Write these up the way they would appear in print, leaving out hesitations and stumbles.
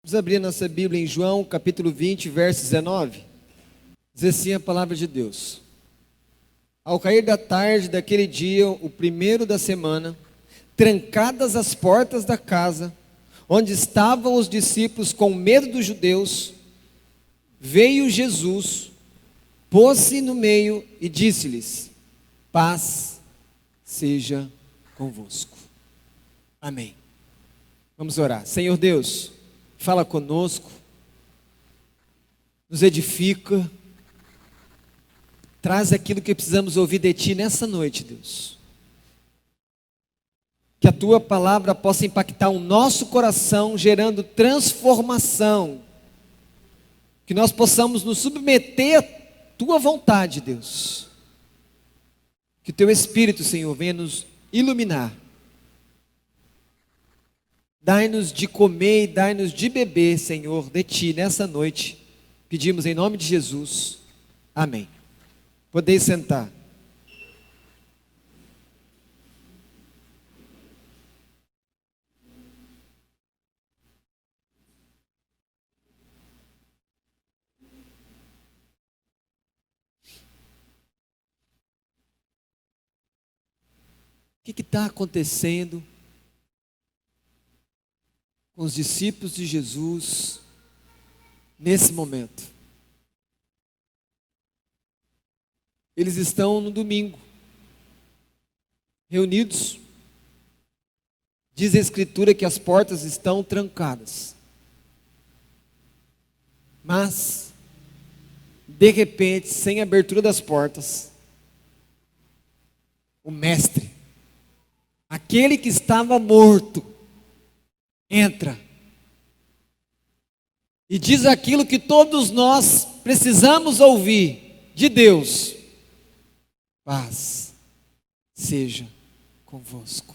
Vamos abrir nossa Bíblia em João, capítulo 20, verso 19. Diz assim a palavra de Deus. Ao cair da tarde daquele dia, o primeiro da semana, trancadas as portas da casa, onde estavam os discípulos com medo dos judeus, veio Jesus, pôs-se no meio e disse-lhes: paz seja convosco. Amém. Vamos orar. Senhor Deus, fala conosco, nos edifica, traz aquilo que precisamos ouvir de Ti nessa noite, Deus. Que a Tua palavra possa impactar o nosso coração, gerando transformação. Que nós possamos nos submeter à Tua vontade, Deus. Que o Teu Espírito, Senhor, venha nos iluminar. Dai-nos de comer e dai-nos de beber, Senhor, de Ti nessa noite. Pedimos em nome de Jesus. Amém. Podeis sentar. O que está acontecendo com os discípulos de Jesus nesse momento? Eles estão no domingo, reunidos. Diz a Escritura que as portas estão trancadas. Mas, de repente, sem abertura das portas, o mestre, aquele que estava morto, entra e diz aquilo que todos nós precisamos ouvir de Deus: paz seja convosco.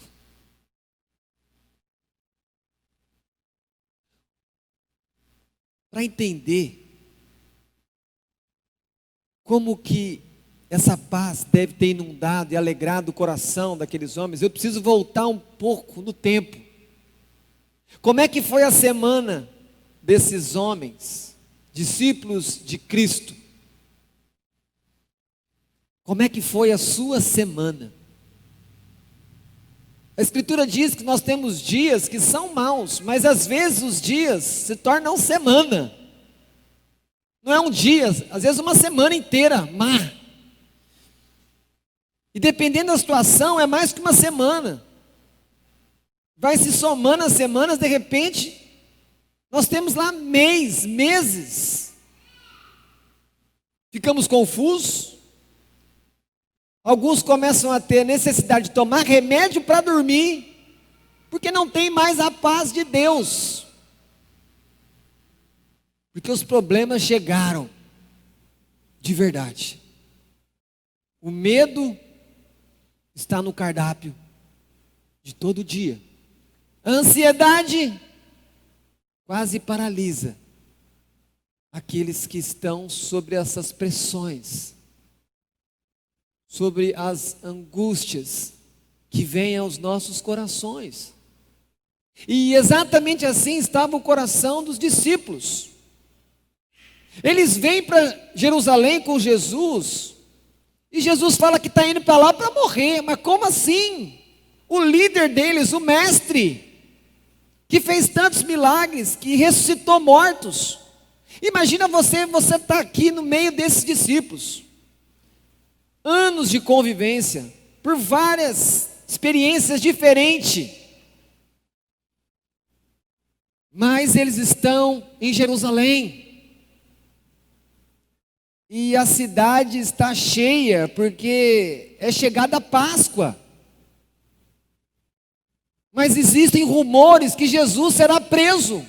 Para entender como que essa paz deve ter inundado e alegrado o coração daqueles homens, eu preciso voltar um pouco no tempo. Como é que foi a semana desses homens, discípulos de Cristo? Como é que foi a sua semana? A Escritura diz que nós temos dias que são maus, mas às vezes os dias se tornam semana. Não é um dia, às vezes uma semana inteira má. E dependendo da situação, é mais que uma semana. Vai se somando as semanas, de repente, nós temos lá meses. Ficamos confusos. Alguns começam a ter necessidade de tomar remédio para dormir, porque não tem mais a paz de Deus. Porque os problemas chegaram de verdade. O medo está no cardápio de todo dia. A ansiedade quase paralisa aqueles que estão sobre essas pressões, sobre as angústias que vêm aos nossos corações. E exatamente assim estava o coração dos discípulos. Eles vêm para Jerusalém com Jesus, e Jesus fala que está indo para lá para morrer. Mas como assim? O líder deles, o mestre, que fez tantos milagres, que ressuscitou mortos. Imagina você está aqui no meio desses discípulos. Anos de convivência, por várias experiências diferentes. Mas eles estão em Jerusalém. E a cidade está cheia, porque é chegada a Páscoa. Mas existem rumores que Jesus será preso.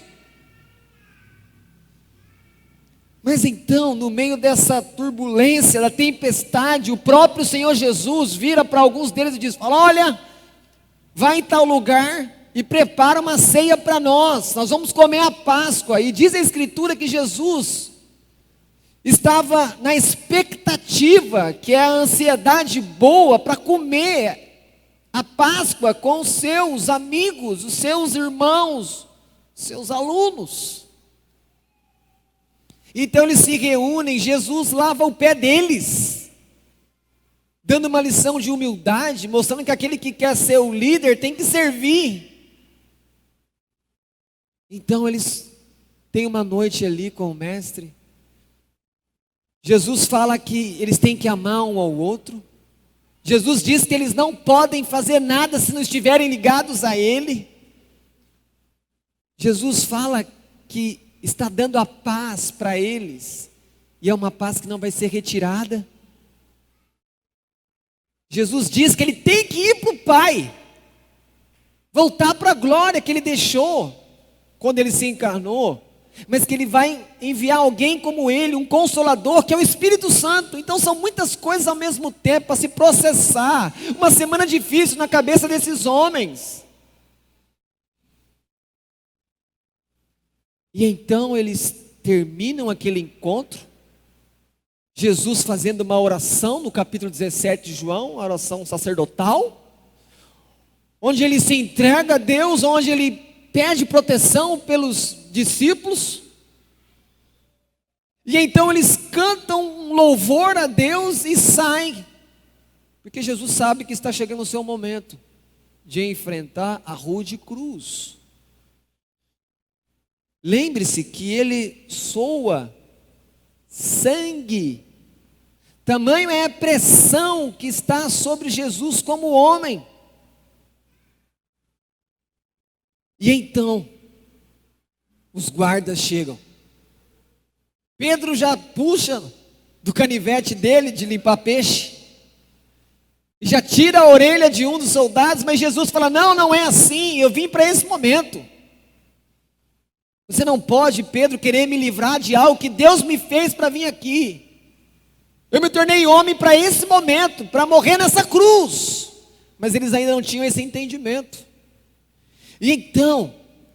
Mas então, no meio dessa turbulência, da tempestade, o próprio Senhor Jesus vira para alguns deles e diz: olha, vai em tal lugar e prepara uma ceia para nós vamos comer a Páscoa. E diz a Escritura que Jesus estava na expectativa, que é a ansiedade boa, para comer a Páscoa com os seus amigos, os seus irmãos, seus alunos. Então eles se reúnem, Jesus lava o pé deles, dando uma lição de humildade, mostrando que aquele que quer ser o líder tem que servir. Então eles têm uma noite ali com o mestre. Jesus fala que eles têm que amar um ao outro. Jesus diz que eles não podem fazer nada se não estiverem ligados a Ele. Jesus fala que está dando a paz para eles, e é uma paz que não vai ser retirada. Jesus diz que Ele tem que ir para o Pai, voltar para a glória que Ele deixou quando Ele se encarnou, mas que Ele vai enviar alguém como Ele, um Consolador, que é o Espírito Santo. Então são muitas coisas ao mesmo tempo para se processar. Uma semana difícil na cabeça desses homens. E então eles terminam aquele encontro, Jesus fazendo uma oração no capítulo 17 de João, a oração sacerdotal, onde ele se entrega a Deus, onde ele pede proteção pelos discípulos. E então eles cantam um louvor a Deus e saem, porque Jesus sabe que está chegando o seu momento de enfrentar a rude cruz. Lembre-se que ele soa sangue, tamanho é a pressão que está sobre Jesus como homem. E então, os guardas chegam. Pedro já puxa do canivete dele de limpar peixe, e já tira a orelha de um dos soldados, mas Jesus fala: não, não é assim, eu vim para esse momento. Você não pode, Pedro, querer me livrar de algo que Deus me fez para vir aqui. Eu me tornei homem para esse momento, para morrer nessa cruz. Mas eles ainda não tinham esse entendimento. E então,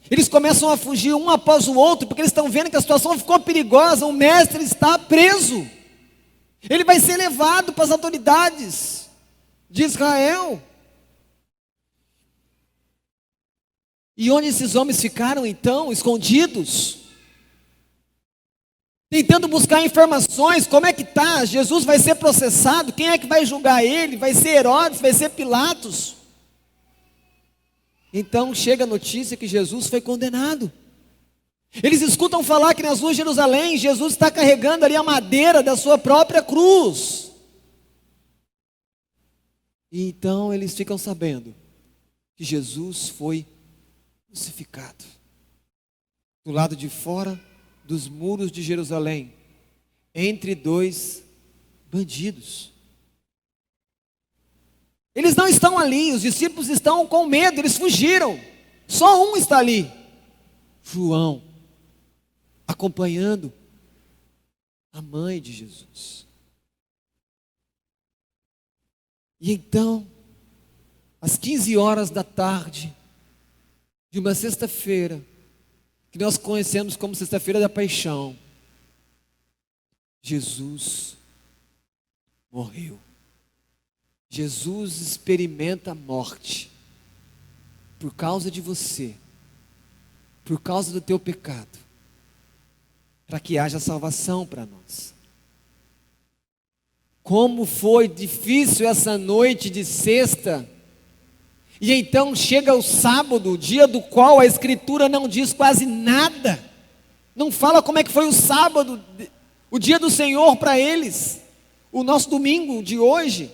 eles começam a fugir um após o outro, porque eles estão vendo que a situação ficou perigosa. O mestre está preso. Ele vai ser levado para as autoridades de Israel. E onde esses homens ficaram então, escondidos, tentando buscar informações, como é que está? Jesus vai ser processado, quem é que vai julgar ele? Vai ser Herodes, vai ser Pilatos? Então chega a notícia que Jesus foi condenado. Eles escutam falar que nas ruas de Jerusalém, Jesus está carregando ali a madeira da sua própria cruz. E então eles ficam sabendo que Jesus foi crucificado do lado de fora dos muros de Jerusalém, entre dois bandidos. Eles não estão ali, os discípulos estão com medo, eles fugiram. Só um está ali, João, acompanhando a mãe de Jesus. E então, às 15 horas da tarde de uma sexta-feira, que nós conhecemos como Sexta-feira da Paixão, Jesus morreu. Jesus experimenta a morte por causa de você, por causa do teu pecado, para que haja salvação para nós. Como foi difícil essa noite de sexta. E então chega o sábado, o dia do qual a Escritura não diz quase nada. Não fala como é que foi o sábado, o dia do Senhor para eles. O nosso domingo de hoje.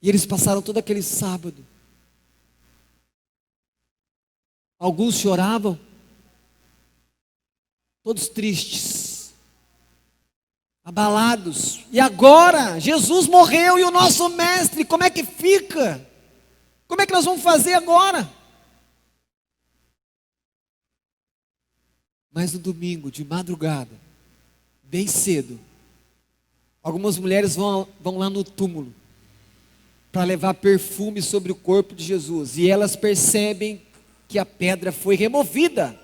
E eles passaram todo aquele sábado. Alguns choravam, todos tristes, abalados. E agora, Jesus morreu e o nosso mestre, como é que fica? Como é que nós vamos fazer agora? Mas no domingo, de madrugada, bem cedo, algumas mulheres vão lá no túmulo para levar perfume sobre o corpo de Jesus. E elas percebem que a pedra foi removida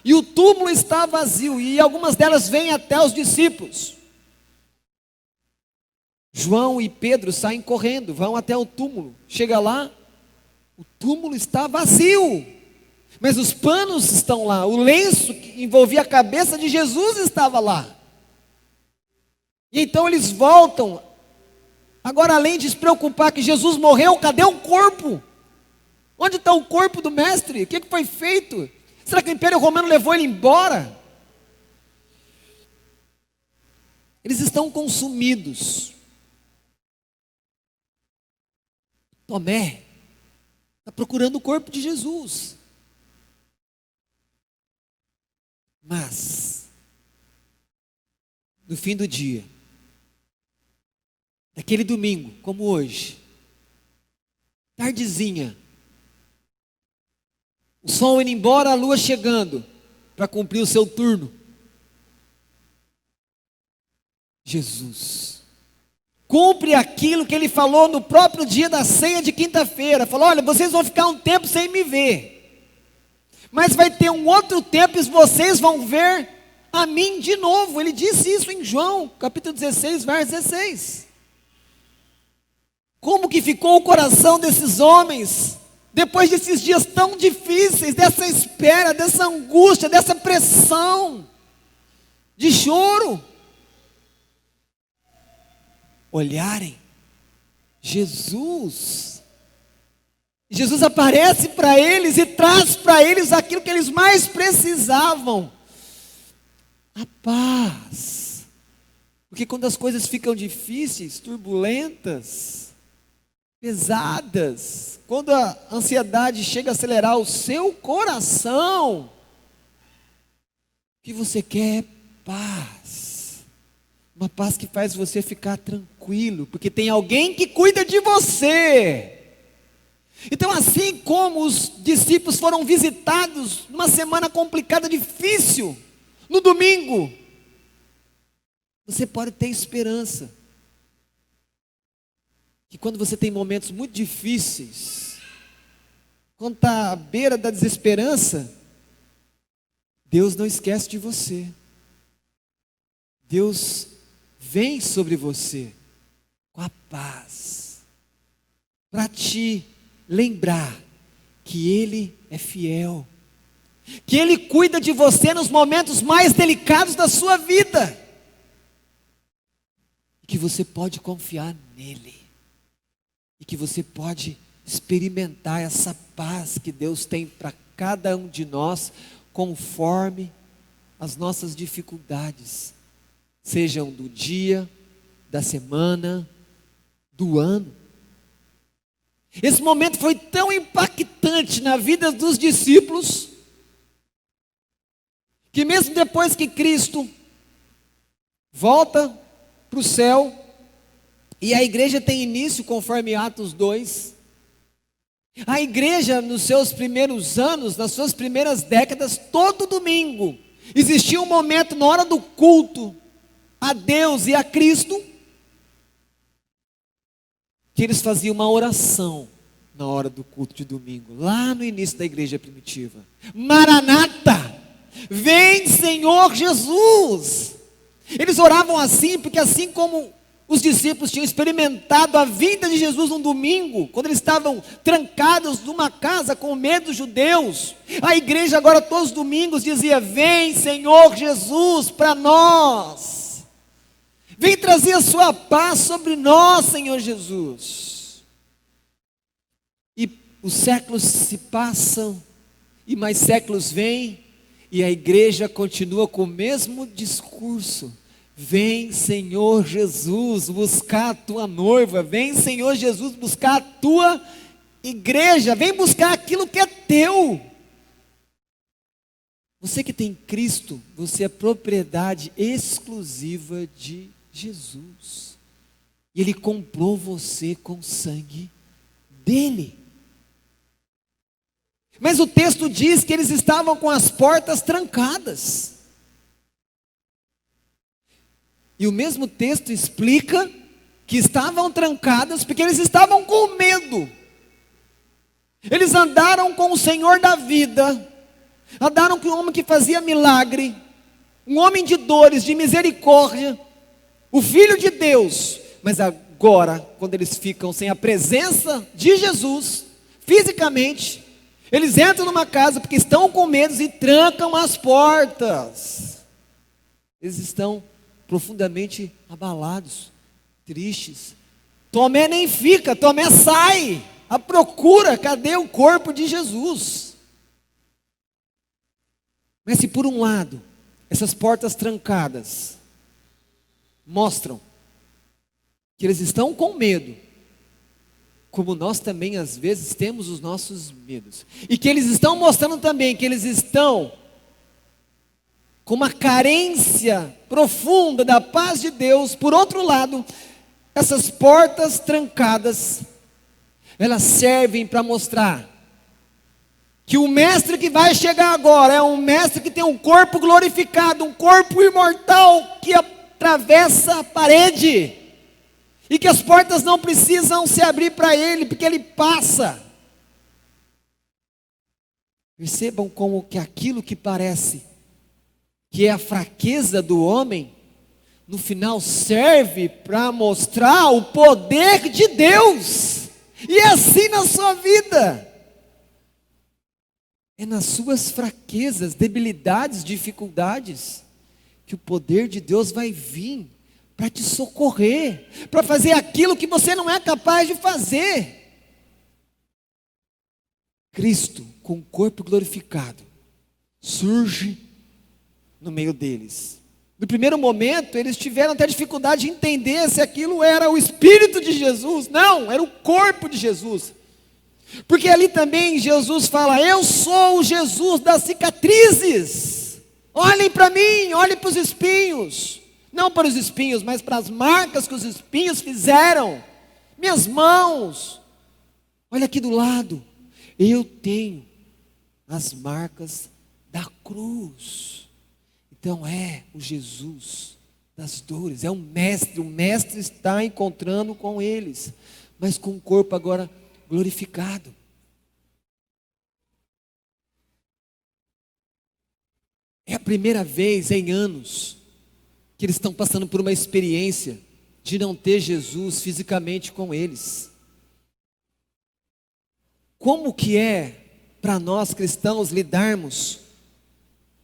e o túmulo está vazio. E algumas delas vêm até os discípulos. João e Pedro saem correndo, vão até o túmulo. Chega lá, o túmulo está vazio. Mas os panos estão lá, o lenço que envolvia a cabeça de Jesus estava lá. E então eles voltam. Agora, além de se preocupar que Jesus morreu, cadê o corpo? Onde está o corpo do mestre? O que foi feito? Será que o Império Romano levou ele embora? Eles estão consumidos. Tomé está procurando o corpo de Jesus. Mas, no fim do dia, naquele domingo, como hoje, tardezinha, o sol indo embora, a lua chegando, para cumprir o seu turno, Jesus cumpre aquilo que ele falou no próprio dia da ceia de quinta-feira. Falou: olha, vocês vão ficar um tempo sem me ver, mas vai ter um outro tempo e vocês vão ver a mim de novo. Ele disse isso em João, capítulo 16, verso 16. Como que ficou o coração desses homens, depois desses dias tão difíceis, dessa espera, dessa angústia, dessa pressão, de choro? Olharem Jesus. Jesus aparece para eles e traz para eles aquilo que eles mais precisavam: a paz. Porque quando as coisas ficam difíceis, turbulentas, pesadas, quando a ansiedade chega a acelerar o seu coração, o que você quer é paz. Uma paz que faz você ficar tranquilo, porque tem alguém que cuida de você. Então, assim como os discípulos foram visitados numa semana complicada, difícil, no domingo, você pode ter esperança que quando você tem momentos muito difíceis, quando está à beira da desesperança, Deus não esquece de você. Deus vem sobre você com a paz, para te lembrar que Ele é fiel, que Ele cuida de você nos momentos mais delicados da sua vida, e que você pode confiar nele, e que você pode experimentar essa paz que Deus tem para cada um de nós, conforme as nossas dificuldades, sejam do dia, da semana, do ano. Esse momento foi tão impactante na vida dos discípulos, que mesmo depois que Cristo volta para o céu, e a igreja tem início conforme Atos 2, a igreja nos seus primeiros anos, nas suas primeiras décadas, todo domingo, existia um momento na hora do culto a Deus e a Cristo, que eles faziam uma oração na hora do culto de domingo, lá no início da igreja primitiva: Maranata, vem Senhor Jesus. Eles oravam assim, porque assim como os discípulos tinham experimentado a vinda de Jesus um domingo, quando eles estavam trancados numa casa com medo dos judeus, a igreja agora todos os domingos dizia: vem Senhor Jesus para nós. Vem trazer a sua paz sobre nós, Senhor Jesus. E os séculos se passam, e mais séculos vêm, e a igreja continua com o mesmo discurso: vem Senhor Jesus buscar a tua noiva, vem Senhor Jesus buscar a tua igreja, vem buscar aquilo que é teu. Você que tem Cristo, você é propriedade exclusiva de Jesus, e Ele comprou você com o sangue dele. Mas o texto diz que eles estavam com as portas trancadas, e o mesmo texto explica que estavam trancadas porque eles estavam com medo. Eles andaram com o Senhor da vida, andaram com um homem que fazia milagre, um homem de dores, de misericórdia, o Filho de Deus. Mas agora, quando eles ficam sem a presença de Jesus, fisicamente, Eles entram numa casa porque estão com medo e trancam as portas. Eles estão profundamente abalados, tristes. Tomé nem fica, Tomé sai à procura, cadê o corpo de Jesus? Mas se por um lado, essas portas trancadas mostram que eles estão com medo, como nós também às vezes temos os nossos medos, e que eles estão mostrando também que eles estão com uma carência profunda da paz de Deus. Por outro lado, essas portas trancadas, elas servem para mostrar que o mestre que vai chegar agora é um mestre que tem um corpo glorificado, um corpo imortal que atravessa a parede, e que as portas não precisam se abrir para ele, porque ele passa. Percebam como que aquilo que parece que é a fraqueza do homem, no final serve para mostrar o poder de Deus. E é assim na sua vida. É nas suas fraquezas, debilidades, dificuldades, que o poder de Deus vai vir para te socorrer, para fazer aquilo que você não é capaz de fazer. Cristo, com o corpo glorificado, surge no meio deles. No primeiro momento, eles tiveram até dificuldade de entender se aquilo era o Espírito de Jesus. Não, era o corpo de Jesus. Porque ali também Jesus fala: eu sou o Jesus das cicatrizes. Olhem para mim, olhem para os espinhos. Não para os espinhos, mas para as marcas que os espinhos fizeram. Minhas mãos. Olha aqui do lado. Eu tenho as marcas da cruz. Então é o Jesus das dores, é o mestre está encontrando com eles, mas com o corpo agora glorificado. É a primeira vez em anos que eles estão passando por uma experiência de não ter Jesus fisicamente com eles. Como que é para nós cristãos lidarmos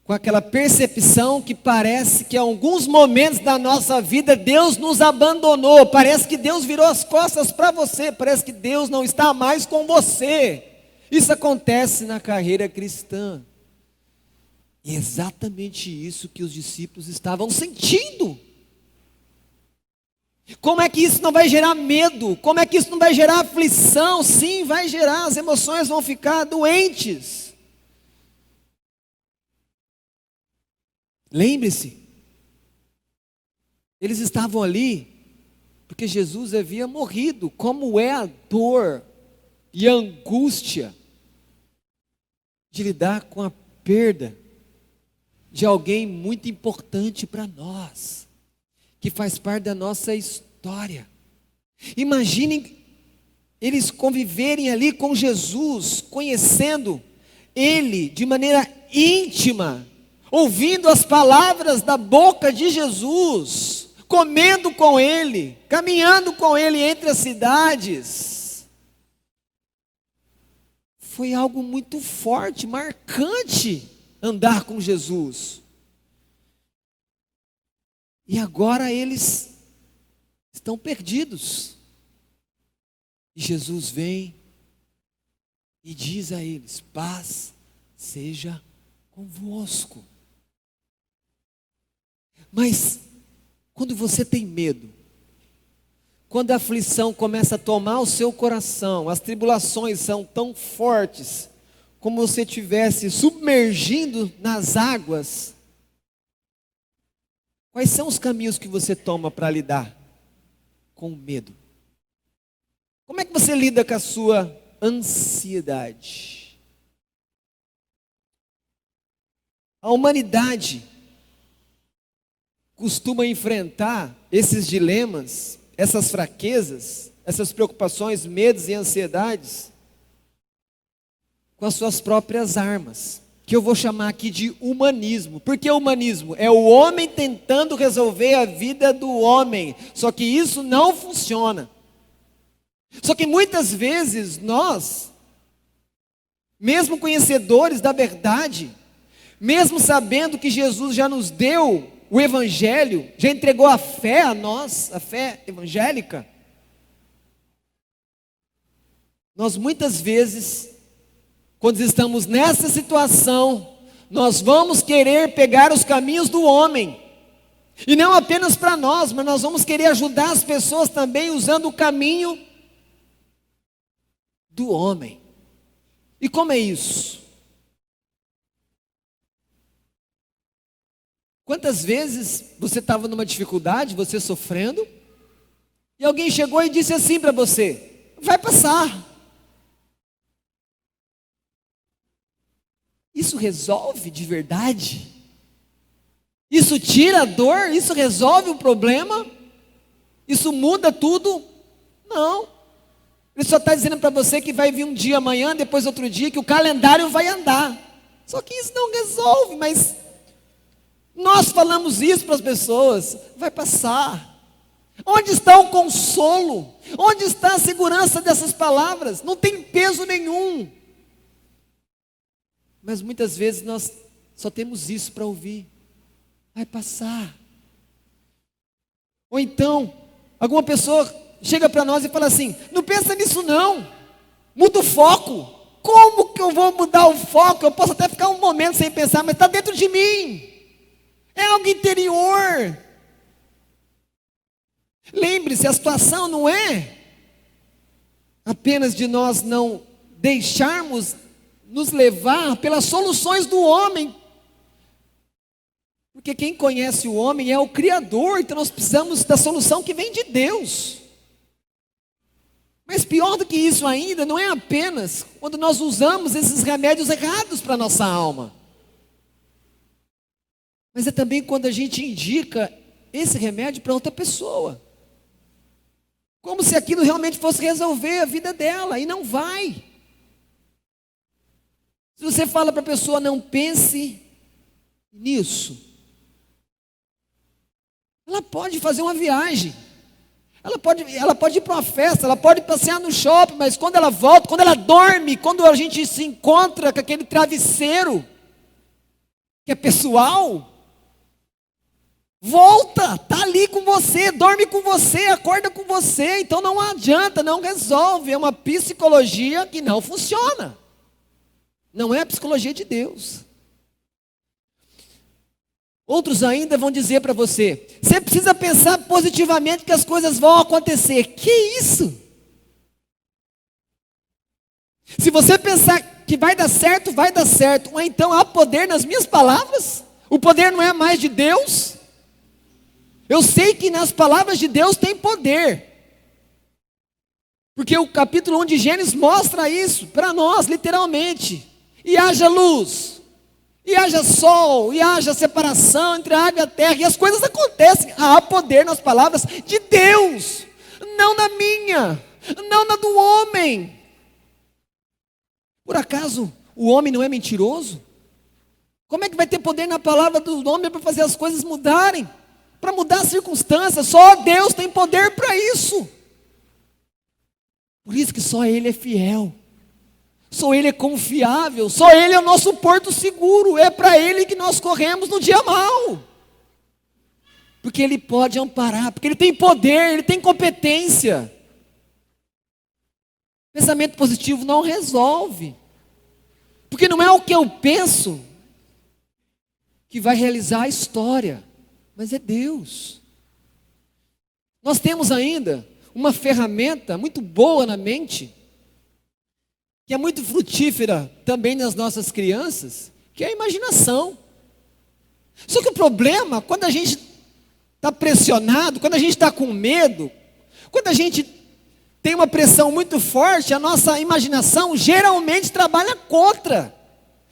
com aquela percepção que parece que em alguns momentos da nossa vida Deus nos abandonou, parece que Deus virou as costas para você, parece que Deus não está mais com você. Isso acontece na carreira cristã. E é exatamente isso que os discípulos estavam sentindo. Como é que isso não vai gerar medo? Como é que isso não vai gerar aflição? Sim, vai gerar, as emoções vão ficar doentes. Lembre-se, eles estavam ali porque Jesus havia morrido. Como é a dor e a angústia de lidar com a perda de alguém muito importante para nós, que faz parte da nossa história. Imaginem eles conviverem ali com Jesus, conhecendo Ele de maneira íntima, ouvindo as palavras da boca de Jesus, comendo com Ele, caminhando com Ele entre as cidades. Foi algo muito forte, marcante, andar com Jesus. E agora eles estão perdidos. E Jesus vem e diz a eles: paz seja convosco. Mas quando você tem medo, quando a aflição começa a tomar o seu coração, as tribulações são tão fortes, como se estivesse submergindo nas águas, quais são os caminhos que você toma para lidar com o medo? Como é que você lida com a sua ansiedade? A humanidade costuma enfrentar esses dilemas, essas fraquezas, essas preocupações, medos e ansiedades com as suas próprias armas, que eu vou chamar aqui de humanismo. Por que humanismo? É o homem tentando resolver a vida do homem, só que isso não funciona. Só que muitas vezes nós, mesmo conhecedores da verdade, mesmo sabendo que Jesus já nos deu o Evangelho, já entregou a fé a nós, a fé evangélica, nós muitas vezes, quando estamos nessa situação, nós vamos querer pegar os caminhos do homem, e não apenas para nós, mas nós vamos querer ajudar as pessoas também usando o caminho do homem. E como é isso? Quantas vezes você estava numa dificuldade, você sofrendo, e alguém chegou e disse assim para você: vai passar. Isso resolve de verdade? Isso tira a dor? Isso resolve o problema? Isso muda tudo? Não. Ele só está dizendo para você que vai vir um dia amanhã, depois outro dia, que o calendário vai andar. Só que isso não resolve, mas nós falamos isso para as pessoas: vai passar. Onde está o consolo? Onde está a segurança dessas palavras? Não tem peso nenhum. Mas muitas vezes nós só temos isso para ouvir: vai passar. Ou então, alguma pessoa chega para nós e fala assim: não pensa nisso não, muda o foco. Como que eu vou mudar o foco? Eu posso até ficar um momento sem pensar, mas está dentro de mim, é algo interior. Lembre-se, a situação não é apenas de nós não deixarmos nos levar pelas soluções do homem, porque quem conhece o homem é o Criador, então nós precisamos da solução que vem de Deus. Mas pior do que isso ainda, não é apenas quando nós usamos esses remédios errados para a nossa alma, mas é também quando a gente indica esse remédio para outra pessoa, como se aquilo realmente fosse resolver a vida dela, e não vai. Se você fala para a pessoa: não pense nisso, ela pode fazer uma viagem, ela pode ir para uma festa, ela pode passear no shopping, mas quando ela volta, quando ela dorme, quando a gente se encontra com aquele travesseiro, que é pessoal, volta, está ali com você, dorme com você, acorda com você, então não adianta, não resolve, é uma psicologia que não funciona. Não é a psicologia de Deus. Outros ainda vão dizer para você: você precisa pensar positivamente que as coisas vão acontecer. Que isso? Se você pensar que vai dar certo, vai dar certo. Ou então há poder nas minhas palavras? O poder não é mais de Deus? Eu sei que nas palavras de Deus tem poder. Porque o capítulo 1 de Gênesis mostra isso para nós, literalmente. E haja luz, e haja sol, e haja separação entre a água e a terra, e as coisas acontecem. Há poder nas palavras de Deus, não na minha, não na do homem. Por acaso o homem não é mentiroso? Como é que vai ter poder na palavra do homem para fazer as coisas mudarem? Para mudar as circunstâncias? Só Deus tem poder para isso. Por isso que só Ele é fiel. Só Ele é confiável, só Ele é o nosso porto seguro, é para Ele que nós corremos no dia mau, porque Ele pode amparar, porque Ele tem poder, Ele tem competência. Pensamento positivo não resolve, porque não é o que eu penso que vai realizar a história, mas é Deus. Nós temos ainda uma ferramenta muito boa na mente, que é muito frutífera também nas nossas crianças, que é a imaginação. Só que o problema, quando a gente está pressionado, quando a gente está com medo, quando a gente tem uma pressão muito forte, a nossa imaginação geralmente trabalha contra.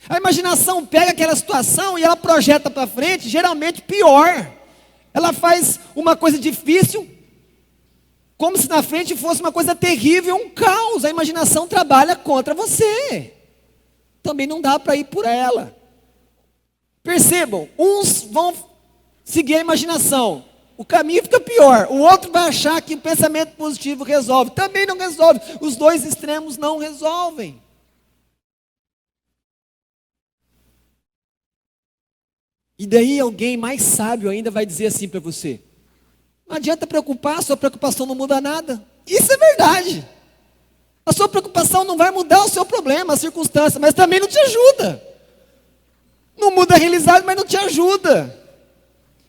A imaginação pega aquela situação e ela projeta para frente, geralmente pior. Ela faz uma coisa difícil, como se na frente fosse uma coisa terrível, um caos. A imaginação trabalha contra você. Também não dá para ir por ela. Percebam, uns vão seguir a imaginação, o caminho fica pior. O outro vai achar que o pensamento positivo resolve. Também não resolve. Os dois extremos não resolvem. E daí alguém mais sábio ainda vai dizer assim para você: não adianta preocupar, a sua preocupação não muda nada. Isso é verdade. A sua preocupação não vai mudar o seu problema, a circunstância, mas também não te ajuda. Não muda a realidade, mas não te ajuda.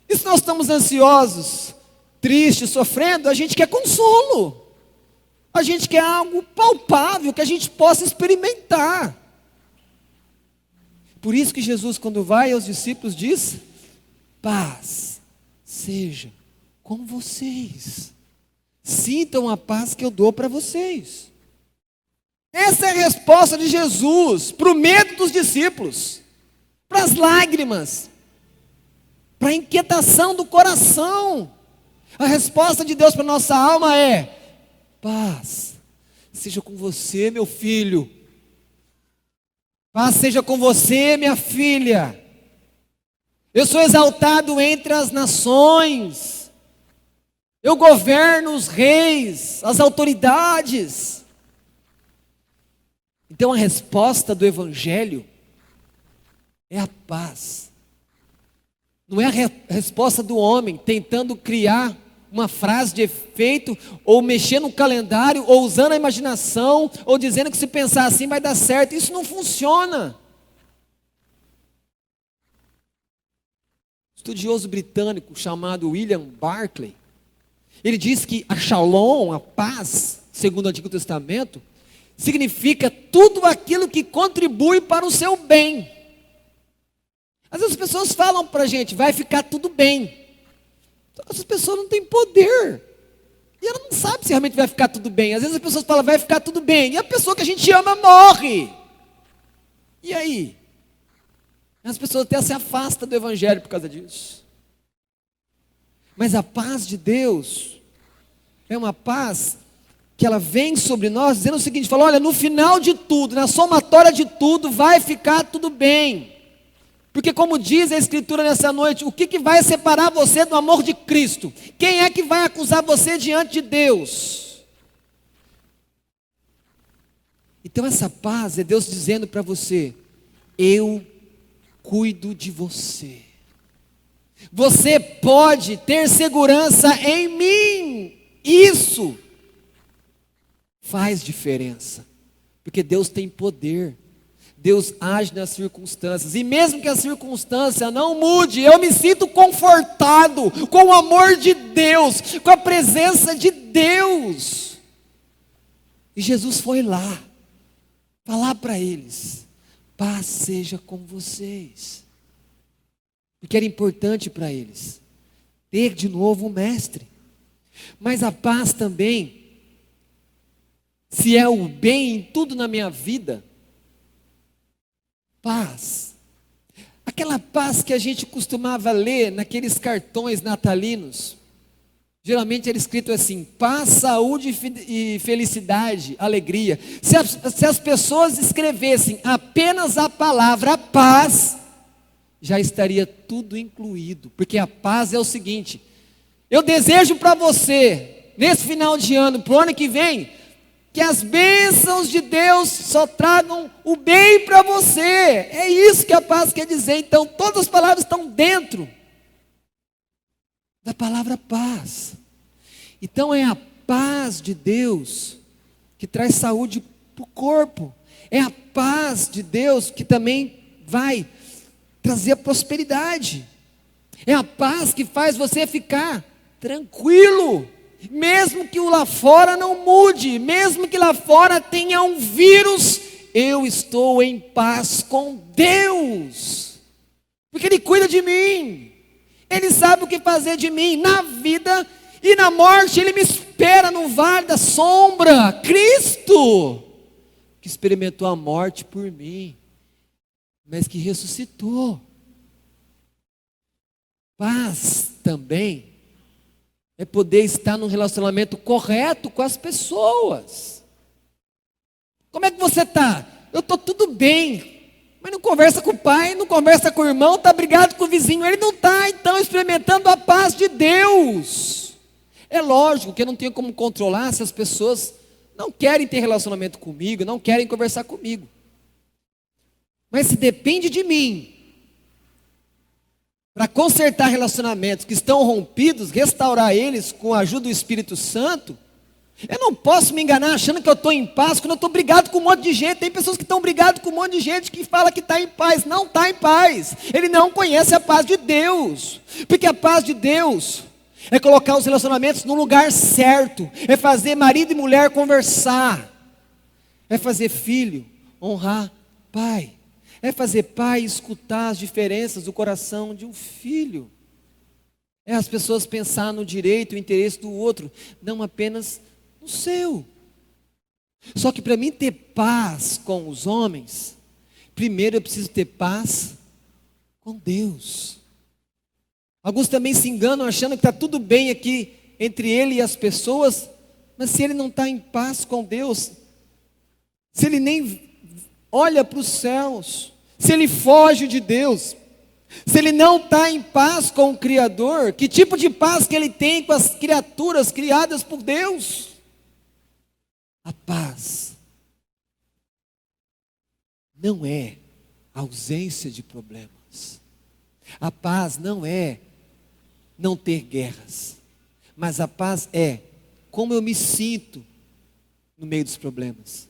E se nós estamos ansiosos, tristes, sofrendo, a gente quer consolo. A gente quer algo palpável, que a gente possa experimentar. Por isso que Jesus, quando vai aos discípulos, diz: paz seja com vocês. Sintam a paz que eu dou para vocês. Essa é a resposta de Jesus para o medo dos discípulos, para as lágrimas, para a inquietação do coração. A resposta de Deus para a nossa alma é: paz seja com você, meu filho. Paz seja com você, minha filha. Eu sou exaltado entre as nações. Eu governo os reis, as autoridades. Então a resposta do Evangelho é a paz. Não é a resposta do homem tentando criar uma frase de efeito, ou mexer no calendário, ou usando a imaginação, ou dizendo que se pensar assim vai dar certo. Isso não funciona. Um estudioso britânico chamado William Barclay, ele diz que a shalom, a paz, segundo o Antigo Testamento, significa tudo aquilo que contribui para o seu bem. Às vezes as pessoas falam para a gente: vai ficar tudo bem. Essas pessoas não têm poder. E ela não sabe se realmente vai ficar tudo bem. Às vezes as pessoas falam: vai ficar tudo bem. E a pessoa que a gente ama morre. E aí? As pessoas até se afastam do Evangelho por causa disso. Mas a paz de Deus é uma paz que ela vem sobre nós dizendo o seguinte: fala, olha, no final de tudo, na somatória de tudo, vai ficar tudo bem. Porque como diz a Escritura nessa noite, o que vai separar você do amor de Cristo? Quem é que vai acusar você diante de Deus? Então essa paz é Deus dizendo para você: eu cuido de você. Você pode ter segurança em mim. Isso faz diferença. Porque Deus tem poder. Deus age nas circunstâncias, e mesmo que a circunstância não mude, eu me sinto confortado com o amor de Deus, com a presença de Deus. E Jesus foi lá, falar para eles: paz seja com vocês. Porque era importante para eles ter de novo o mestre. Mas a paz também, se é o bem em tudo na minha vida, paz, aquela paz que a gente costumava ler naqueles cartões natalinos, geralmente era escrito assim: paz, saúde e felicidade, alegria. Se as pessoas escrevessem apenas a palavra paz, já estaria tudo incluído, porque a paz é o seguinte: eu desejo para você, nesse final de ano, para o ano que vem, que as bênçãos de Deus só tragam o bem para você. É isso que a paz quer dizer. Então todas as palavras estão dentro da palavra paz. Então é a paz de Deus que traz saúde para o corpo. É a paz de Deus que também vai trazer a prosperidade. É a paz que faz você ficar tranquilo. Mesmo que o lá fora não mude, mesmo que lá fora tenha um vírus, eu estou em paz com Deus. Porque Ele cuida de mim. Ele sabe o que fazer de mim na vida e na morte. Ele me espera no vale da sombra. Cristo, que experimentou a morte por mim, mas que ressuscitou. Paz também é poder estar num relacionamento correto com as pessoas. Como é que você está? Eu estou tudo bem, mas não conversa com o pai, não conversa com o irmão, está brigado com o vizinho. Ele não está, então, experimentando a paz de Deus. É lógico que eu não tenho como controlar se as pessoas não querem ter relacionamento comigo, não querem conversar comigo. Mas se depende de mim, para consertar relacionamentos que estão rompidos, restaurar eles com a ajuda do Espírito Santo, eu não posso me enganar achando que eu estou em paz quando eu estou brigado com um monte de gente. Tem pessoas que estão brigadas com um monte de gente que fala que está em paz. Não está em paz. Ele não conhece a paz de Deus. Porque a paz de Deus é colocar os relacionamentos no lugar certo. É fazer marido e mulher conversar. É fazer filho honrar pai. É fazer pai escutar as diferenças do coração de um filho. É as pessoas pensar no direito e interesse do outro, não apenas no seu. Só que para mim ter paz com os homens, primeiro eu preciso ter paz com Deus. Alguns também se enganam achando que está tudo bem aqui entre ele e as pessoas, mas se ele não está em paz com Deus, se ele nem olha para os céus, se ele foge de Deus, se ele não está em paz com o Criador, que tipo de paz que ele tem com as criaturas criadas por Deus? A paz não é ausência de problemas. A paz não é não ter guerras. Mas a paz é como eu me sinto no meio dos problemas.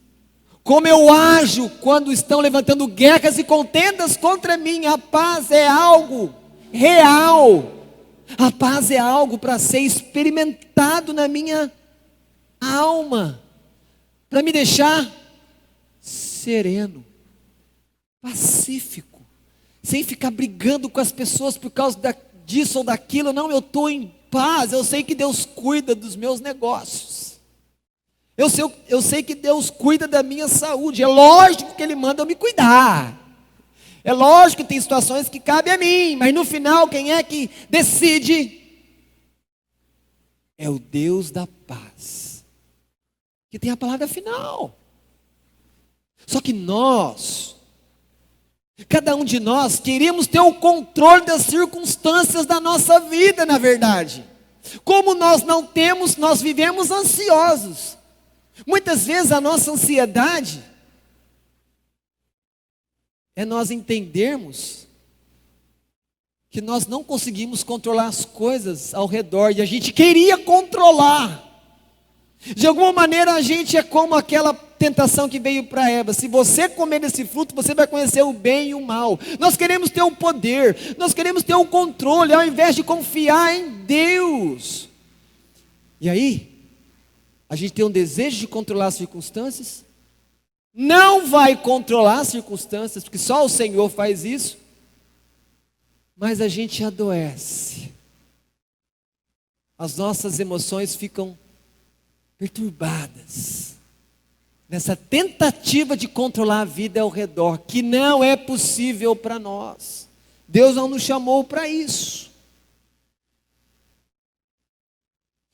Como eu ajo quando estão levantando guerras e contendas contra mim. A paz é algo real. A paz é algo para ser experimentado na minha alma. Para me deixar sereno, pacífico, sem ficar brigando com as pessoas por causa disso ou daquilo. Não, eu estou em paz, eu sei que Deus cuida dos meus negócios, eu sei que Deus cuida da minha saúde. É lógico que Ele manda eu me cuidar, é lógico que tem situações que cabem a mim, mas no final quem é que decide? É o Deus da paz, que tem a palavra final. Só que cada um de nós, queríamos ter o controle das circunstâncias da nossa vida, na verdade. Como nós não temos, nós vivemos ansiosos. Muitas vezes a nossa ansiedade é nós entendermos que nós não conseguimos controlar as coisas ao redor, e a gente queria controlar. De alguma maneira a gente é como aquela tentação que veio para Eva: se você comer desse fruto, você vai conhecer o bem e o mal. Nós queremos ter o poder, nós queremos ter o controle, ao invés de confiar em Deus. E aí, a gente tem um desejo de controlar as circunstâncias, não vai controlar as circunstâncias, porque só o Senhor faz isso, mas a gente adoece, as nossas emoções ficam perturbadas, nessa tentativa de controlar a vida ao redor, que não é possível para nós. Deus não nos chamou para isso.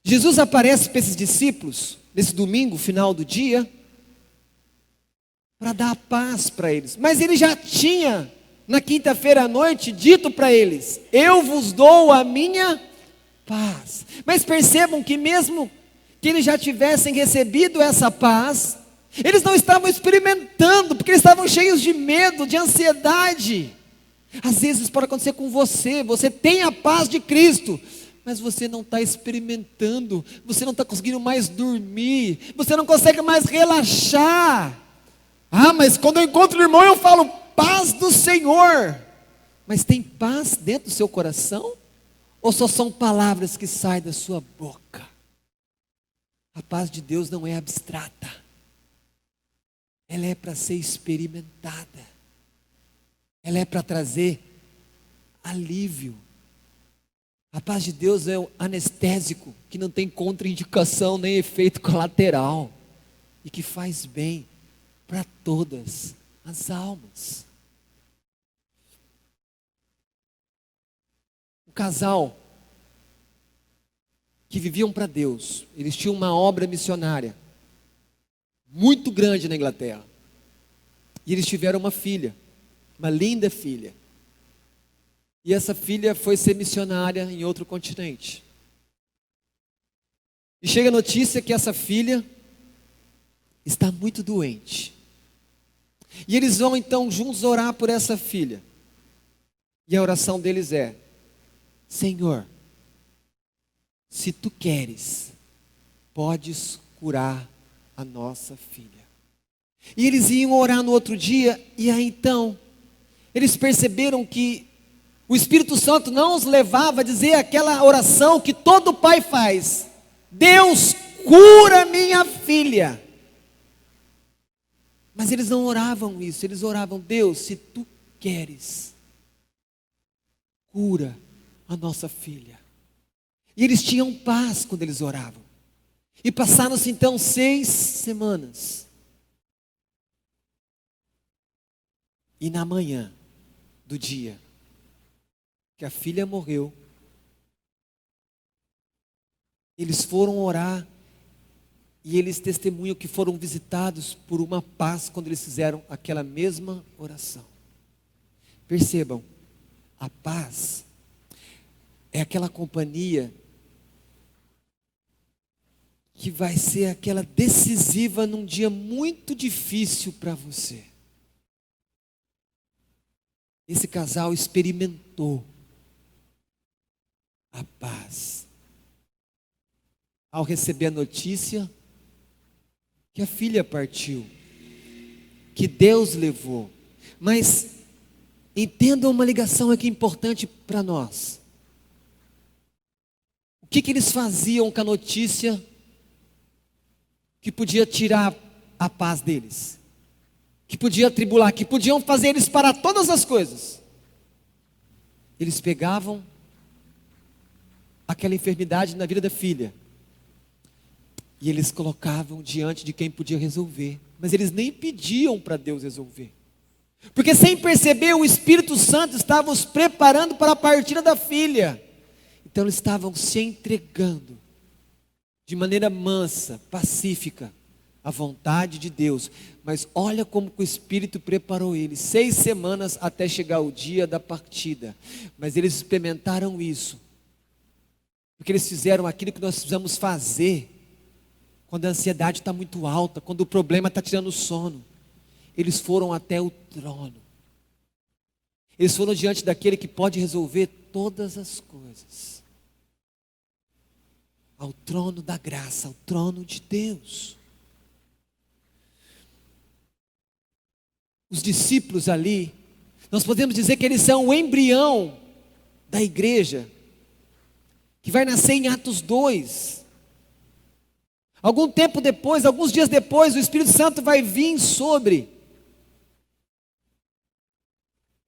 Jesus aparece para esses discípulos, nesse domingo, final do dia, para dar paz para eles. Mas ele já tinha, na quinta-feira à noite, dito para eles: eu vos dou a minha paz. Mas percebam que mesmo que eles já tivessem recebido essa paz, eles não estavam experimentando, porque eles estavam cheios de medo, de ansiedade. Às vezes isso pode acontecer com você. Você tem a paz de Cristo, mas você não está experimentando, você não está conseguindo mais dormir, você não consegue mais relaxar. Ah, mas quando eu encontro o irmão eu falo paz do Senhor. Mas tem paz dentro do seu coração? Ou só são palavras que saem da sua boca? A paz de Deus não é abstrata, ela é para ser experimentada, ela é para trazer alívio. A paz de Deus é um anestésico que não tem contraindicação nem efeito colateral, e que faz bem para todas as almas. O casal que viviam para Deus, eles tinham uma obra missionária muito grande na Inglaterra, e eles tiveram uma filha, uma linda filha, e essa filha foi ser missionária em outro continente, e chega a notícia que essa filha está muito doente, e eles vão então juntos orar por essa filha, e a oração deles é: Senhor, se tu queres, podes curar a nossa filha. E eles iam orar no outro dia, e aí então, eles perceberam que o Espírito Santo não os levava a dizer aquela oração que todo pai faz: Deus, cura minha filha. Mas eles não oravam isso, eles oravam: Deus, se tu queres, cura a nossa filha. E eles tinham paz quando eles oravam. E passaram-se então 6 semanas. E na manhã do dia que a filha morreu, eles foram orar, e eles testemunham que foram visitados por uma paz quando eles fizeram aquela mesma oração. Percebam, a paz é aquela companhia que vai ser aquela decisiva num dia muito difícil para você. Esse casal experimentou a paz ao receber a notícia que a filha partiu, que Deus levou. Mas entendam uma ligação aqui importante para nós. O que eles faziam com a notícia que podia tirar a paz deles, que podia atribular, que podiam fazer eles parar todas as coisas? Eles pegavam aquela enfermidade na vida da filha e eles colocavam diante de quem podia resolver, mas eles nem pediam para Deus resolver, porque sem perceber o Espírito Santo estava os preparando para a partida da filha. Então eles estavam se entregando de maneira mansa, pacífica, à vontade de Deus. Mas olha como o Espírito preparou eles, 6 semanas até chegar o dia da partida. Mas eles experimentaram isso, porque eles fizeram aquilo que nós precisamos fazer quando a ansiedade está muito alta, quando o problema está tirando o sono. Eles foram até o trono. Eles foram diante daquele que pode resolver todas as coisas, ao trono da graça, ao trono de Deus. Os discípulos ali, nós podemos dizer que eles são o embrião da igreja, que vai nascer em Atos 2. Algum tempo depois, alguns dias depois, o Espírito Santo vai vir sobre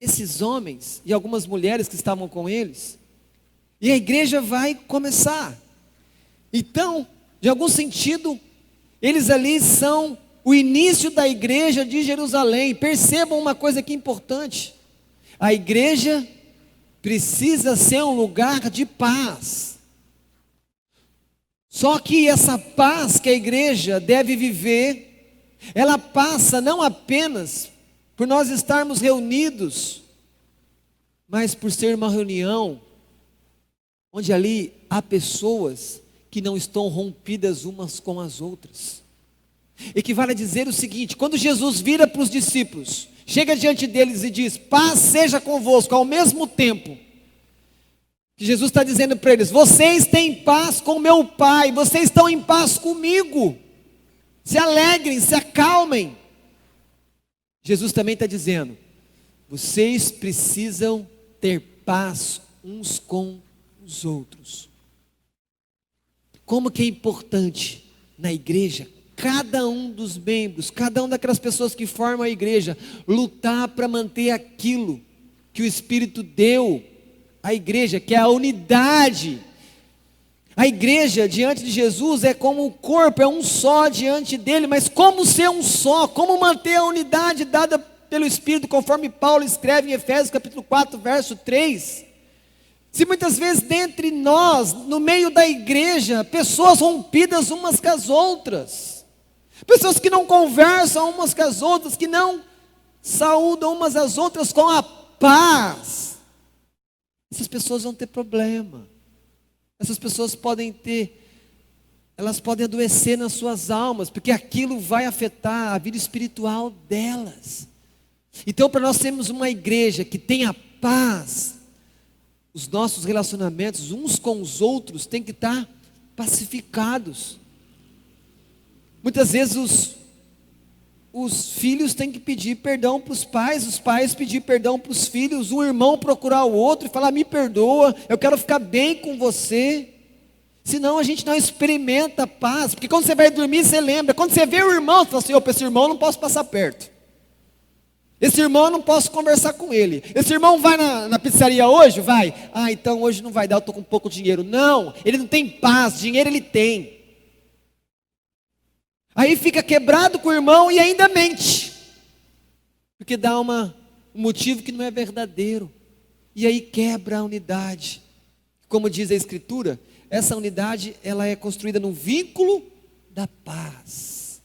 esses homens e algumas mulheres que estavam com eles, e a igreja vai começar. Então, de algum sentido, eles ali são o início da igreja de Jerusalém. Percebam uma coisa aqui importante: a igreja precisa ser um lugar de paz. Só que essa paz que a igreja deve viver, ela passa não apenas por nós estarmos reunidos, mas por ser uma reunião onde ali há pessoas que não estão rompidas umas com as outras. Equivale a dizer o seguinte: quando Jesus vira para os discípulos, chega diante deles e diz: paz seja convosco, ao mesmo tempo que Jesus está dizendo para eles: vocês têm paz com meu Pai, vocês estão em paz comigo, se alegrem, se acalmem. Jesus também está dizendo: vocês precisam ter paz uns com os outros. Como que é importante na igreja, cada um dos membros, cada uma daquelas pessoas que formam a igreja, lutar para manter aquilo que o Espírito deu à igreja, que é a unidade. A igreja diante de Jesus é como o corpo, é um só diante dele. Mas como ser um só? Como manter a unidade dada pelo Espírito, conforme Paulo escreve em Efésios capítulo 4, verso 3. Se muitas vezes dentre nós, no meio da igreja, pessoas rompidas umas com as outras, pessoas que não conversam umas com as outras, que não saúdam umas às outras com a paz, essas pessoas vão ter problema. Essas pessoas elas podem adoecer nas suas almas, porque aquilo vai afetar a vida espiritual delas. Então, para nós termos uma igreja que tenha paz, os nossos relacionamentos uns com os outros têm que estar pacificados. Muitas vezes os filhos têm que pedir perdão para os pais pedir perdão para os filhos, um irmão procurar o outro e falar: me perdoa, eu quero ficar bem com você. Senão a gente não experimenta paz, porque quando você vai dormir você lembra, quando você vê o irmão, você fala assim: opa, esse irmão eu não posso passar perto, esse irmão eu não posso conversar com ele, esse irmão vai na pizzaria hoje? Vai. Ah, então hoje não vai dar, eu estou com pouco dinheiro. Não, ele não tem paz, dinheiro ele tem. Aí fica quebrado com o irmão e ainda mente, porque dá um motivo que não é verdadeiro, e aí quebra a unidade. Como diz a Escritura, essa unidade ela é construída no vínculo da paz.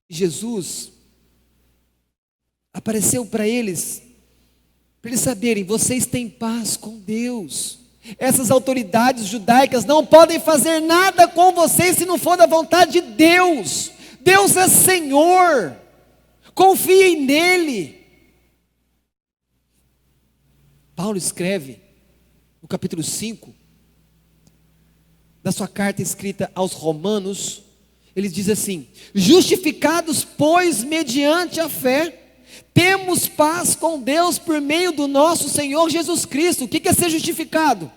Jesus apareceu para eles saberem: vocês têm paz com Deus. Essas autoridades judaicas não podem fazer nada com vocês se não for da vontade de Deus. Deus é Senhor, confiem nele. Paulo escreve no capítulo 5 da sua carta escrita aos Romanos, ele diz assim: justificados, pois, mediante a fé, temos paz com Deus por meio do nosso Senhor Jesus Cristo. O que é ser justificado?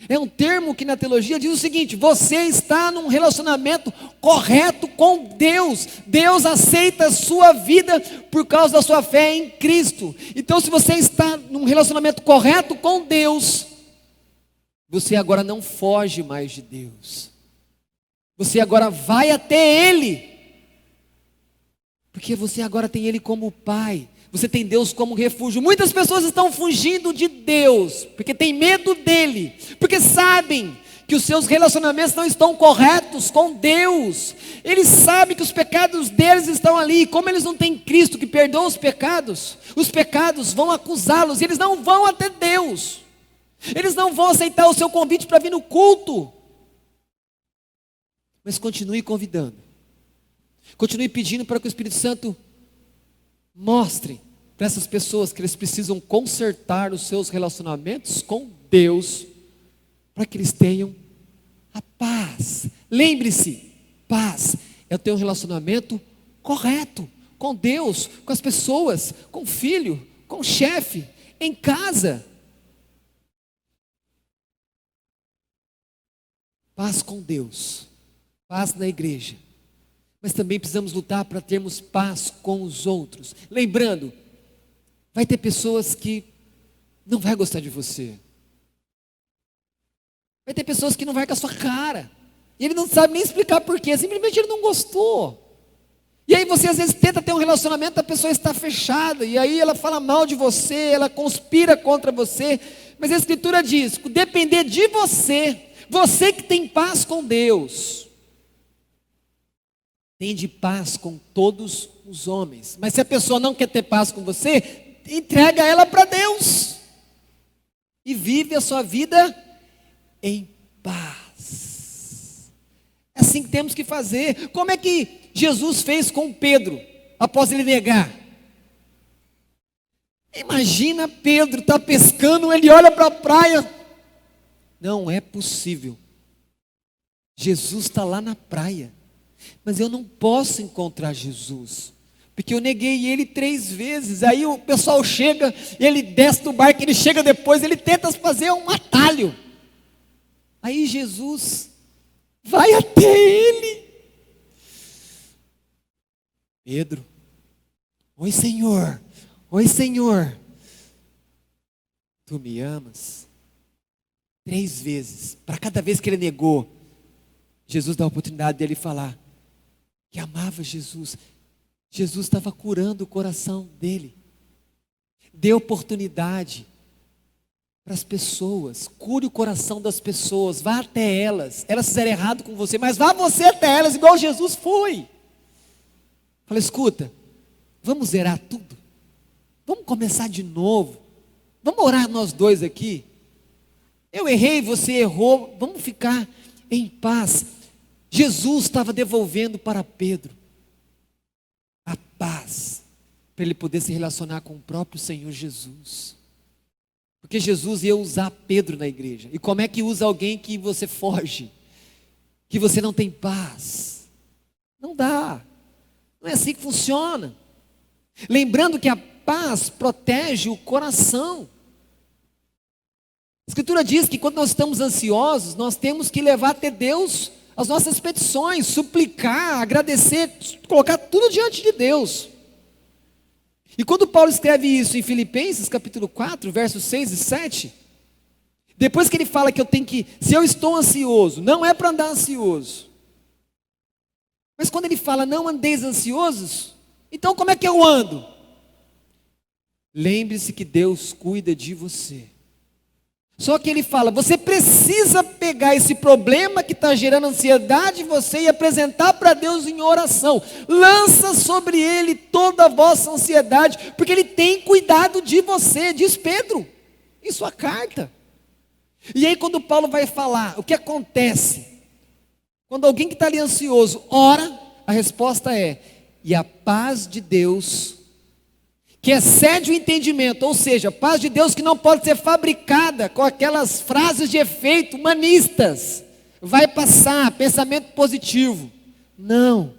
É um termo que na teologia diz o seguinte: você está num relacionamento correto com Deus. Deus aceita a sua vida por causa da sua fé em Cristo. Então, se você está num relacionamento correto com Deus, você agora não foge mais de Deus. Você agora vai até Ele, porque você agora tem Ele como Pai. Você tem Deus como refúgio. Muitas pessoas estão fugindo de Deus, porque tem medo dEle, porque sabem que os seus relacionamentos não estão corretos com Deus. Eles sabem que os pecados deles estão ali. Como eles não têm Cristo que perdoa os pecados vão acusá-los, e eles não vão até Deus. Eles não vão aceitar o seu convite para vir no culto. Mas continue convidando, continue pedindo para que o Espírito Santo mostre para essas pessoas que eles precisam consertar os seus relacionamentos com Deus, para que eles tenham a paz. Lembre-se, paz é o teu relacionamento correto com Deus, com as pessoas, com o filho, com o chefe, em casa. Paz com Deus, paz na igreja. Mas também precisamos lutar para termos paz com os outros. Lembrando, vai ter pessoas que não vai gostar de você. Vai ter pessoas que não vai com a sua cara. E ele não sabe nem explicar porquê, simplesmente ele não gostou. E aí você às vezes tenta ter um relacionamento, a pessoa está fechada, e aí ela fala mal de você, ela conspira contra você. Mas a Escritura diz: depender de você, você que tem paz com Deus, tem de paz com todos os homens. Mas se a pessoa não quer ter paz com você, entrega ela para Deus e vive a sua vida em paz. É assim que temos que fazer. Como é que Jesus fez com Pedro após ele negar? Imagina Pedro está pescando, ele olha para a praia. Não é possível. Jesus está lá na praia, mas eu não posso encontrar Jesus, porque eu neguei ele 3 vezes. Aí o pessoal chega, ele desce do barco, ele chega depois, ele tenta fazer um atalho. Aí Jesus vai até ele. Pedro: oi Senhor, tu me amas? 3 vezes, para cada vez que ele negou, Jesus dá a oportunidade dele falar que amava Jesus. Jesus estava curando o coração dele. Dê oportunidade para as pessoas, cure o coração das pessoas, vá até elas. Elas fizeram errado com você, mas vá você até elas, igual Jesus foi. Fala: escuta, vamos zerar tudo, vamos começar de novo, vamos orar nós dois aqui. Eu errei, você errou, vamos ficar em paz. Jesus estava devolvendo para Pedro a paz, para ele poder se relacionar com o próprio Senhor Jesus. Porque Jesus ia usar Pedro na igreja. E como é que usa alguém que você foge? Que você não tem paz? Não dá. Não é assim que funciona. Lembrando que a paz protege o coração. A Escritura diz que quando nós estamos ansiosos, nós temos que levar até Deus as nossas petições, suplicar, agradecer, colocar tudo diante de Deus. E quando Paulo escreve isso em Filipenses capítulo 4, versos 6 e 7, depois que ele fala que se eu estou ansioso, não é para andar ansioso. Mas quando ele fala, não andeis ansiosos, então como é que eu ando? Lembre-se que Deus cuida de você. Só que ele fala, você precisa pegar esse problema que está gerando ansiedade em você e apresentar para Deus em oração. Lança sobre Ele toda a vossa ansiedade, porque Ele tem cuidado de você, diz Pedro, em sua carta. E aí quando Paulo vai falar, o que acontece? Quando alguém que está ali ansioso ora, a resposta é, e a paz de Deus, que excede o entendimento, ou seja, a paz de Deus que não pode ser fabricada com aquelas frases de efeito humanistas, vai passar, pensamento positivo, não,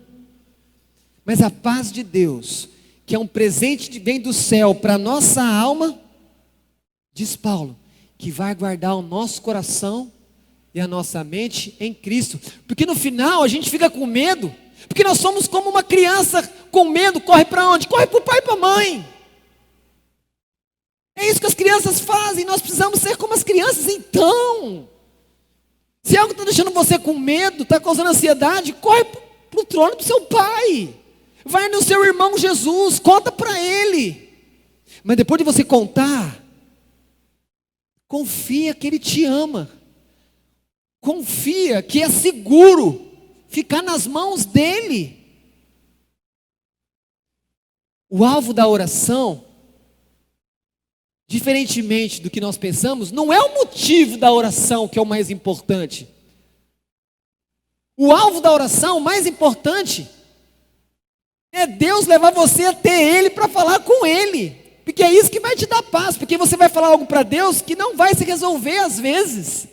mas a paz de Deus, que é um presente que vem do céu para a nossa alma, diz Paulo, que vai guardar o nosso coração e a nossa mente em Cristo, porque no final a gente fica com medo, porque nós somos como uma criança com medo, corre para onde? Corre para o pai e para a mãe. É isso que as crianças fazem, nós precisamos ser como as crianças. Então, se algo está deixando você com medo, está causando ansiedade, corre para o trono do seu pai, vai no seu irmão Jesus, conta para ele, mas depois de você contar, confia que ele te ama, confia que é seguro ficar nas mãos dele. O alvo da oração, diferentemente do que nós pensamos, não é o motivo da oração que é o mais importante. O alvo da oração, o mais importante, é Deus levar você até Ele para falar com Ele, porque é isso que vai te dar paz, porque você vai falar algo para Deus que não vai se resolver às vezes,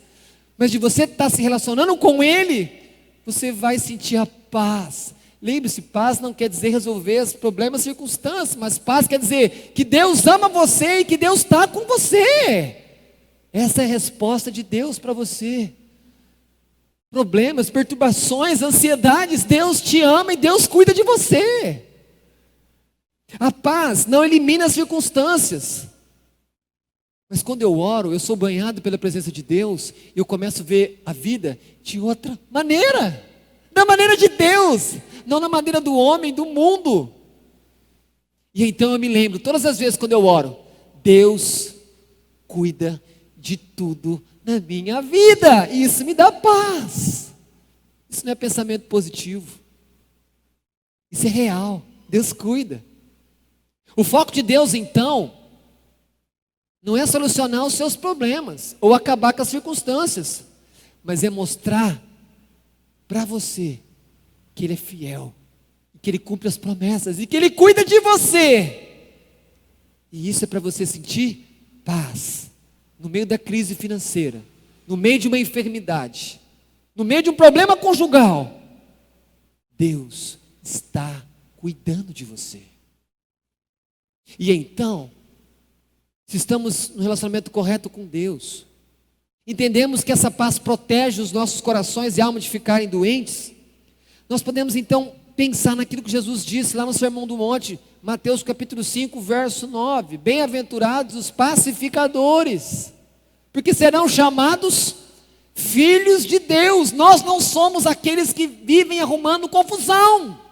mas de você estar se relacionando com Ele, você vai sentir a paz. Lembre-se, paz não quer dizer resolver os problemas, circunstâncias, mas paz quer dizer que Deus ama você e que Deus está com você. Essa é a resposta de Deus para você. Problemas, perturbações, ansiedades, Deus te ama e Deus cuida de você. A paz não elimina as circunstâncias, mas quando eu oro, eu sou banhado pela presença de Deus, e eu começo a ver a vida de outra maneira, da maneira de Deus, não na maneira do homem, do mundo. E então eu me lembro, todas as vezes quando eu oro, Deus cuida de tudo na minha vida, e isso me dá paz. Isso não é pensamento positivo, isso é real, Deus cuida. O foco de Deus então não é solucionar os seus problemas ou acabar com as circunstâncias, mas é mostrar para você que Ele é fiel, que Ele cumpre as promessas e que Ele cuida de você. E isso é para você sentir paz no meio da crise financeira, no meio de uma enfermidade, no meio de um problema conjugal. Deus está cuidando de você. E então, se estamos no relacionamento correto com Deus, entendemos que essa paz protege os nossos corações e alma de ficarem doentes, nós podemos então pensar naquilo que Jesus disse lá no Sermão do Monte, Mateus capítulo 5, verso 9, bem-aventurados os pacificadores, porque serão chamados filhos de Deus. Nós não somos aqueles que vivem arrumando confusão,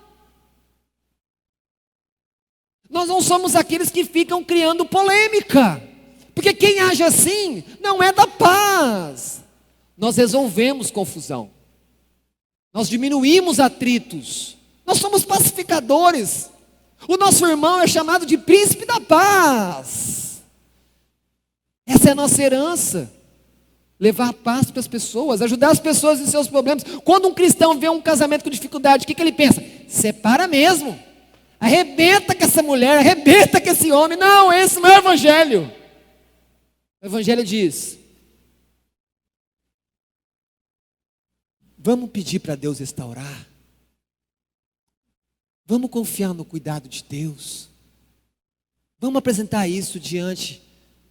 nós não somos aqueles que ficam criando polêmica, porque quem age assim não é da paz. Nós resolvemos confusão, nós diminuímos atritos, nós somos pacificadores. O nosso irmão é chamado de príncipe da paz. Essa é a nossa herança, levar a paz para as pessoas, ajudar as pessoas em seus problemas. Quando um cristão vê um casamento com dificuldade, o que ele pensa? Separa mesmo, arrebenta com essa mulher, arrebenta com esse homem. Não, esse não é o evangelho. O Evangelho diz: vamos pedir para Deus restaurar. Vamos confiar no cuidado de Deus. Vamos apresentar isso diante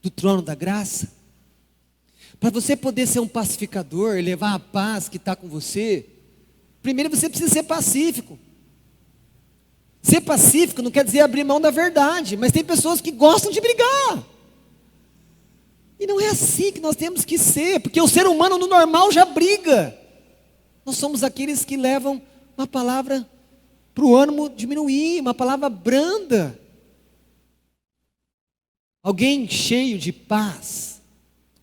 do trono da graça. Para você poder ser um pacificador e levar a paz que está com você, primeiro você precisa ser pacífico. Ser pacífico não quer dizer abrir mão da verdade, mas tem pessoas que gostam de brigar. E não é assim que nós temos que ser, porque o ser humano no normal já briga. Nós somos aqueles que levam uma palavra para o ânimo diminuir, uma palavra branda. Alguém cheio de paz,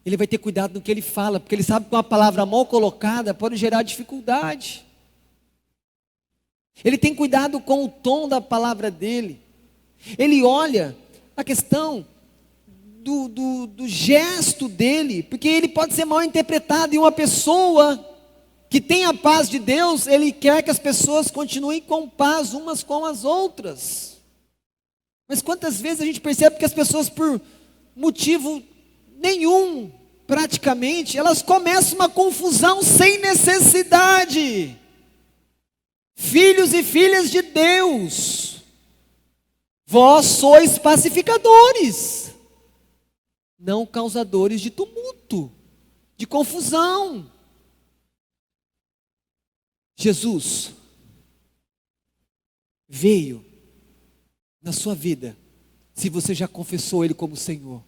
ele vai ter cuidado no que ele fala, porque ele sabe que uma palavra mal colocada pode gerar dificuldade. Ele tem cuidado com o tom da palavra dele. Ele olha a questão do gesto dele, porque ele pode ser mal interpretado. E uma pessoa que tem a paz de Deus, ele quer que as pessoas continuem com paz umas com as outras. Mas quantas vezes a gente percebe que as pessoas, por motivo nenhum, praticamente, elas começam uma confusão sem necessidade. Filhos e filhas de Deus, vós sois pacificadores, não causadores de tumulto, de confusão. Jesus veio na sua vida, se você já confessou Ele como Senhor.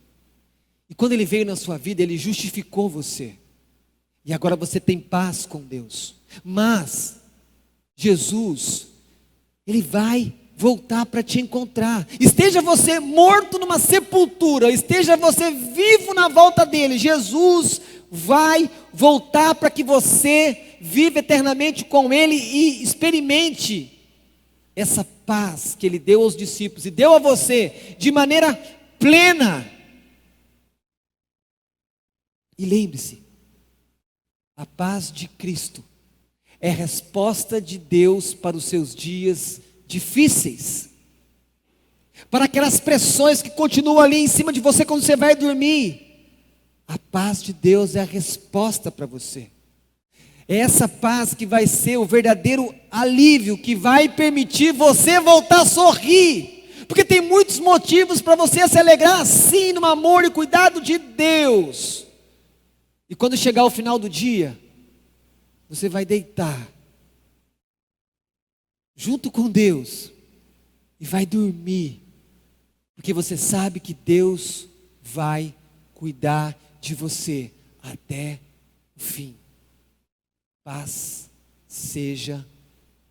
E quando Ele veio na sua vida, Ele justificou você. E agora você tem paz com Deus. Mas Jesus, Ele vai voltar para te encontrar. Esteja você morto numa sepultura, esteja você vivo na volta dEle, Jesus vai voltar para que você viva eternamente com Ele e experimente essa paz que Ele deu aos discípulos e deu a você de maneira plena. E lembre-se, a paz de Cristo é a resposta de Deus para os seus dias difíceis, para aquelas pressões que continuam ali em cima de você quando você vai dormir. A paz de Deus é a resposta para você. É essa paz que vai ser o verdadeiro alívio, que vai permitir você voltar a sorrir, porque tem muitos motivos para você se alegrar sim no amor e cuidado de Deus. E quando chegar o final do dia, você vai deitar junto com Deus e vai dormir, porque você sabe que Deus vai cuidar de você até o fim. Paz seja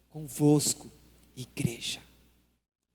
convosco, igreja.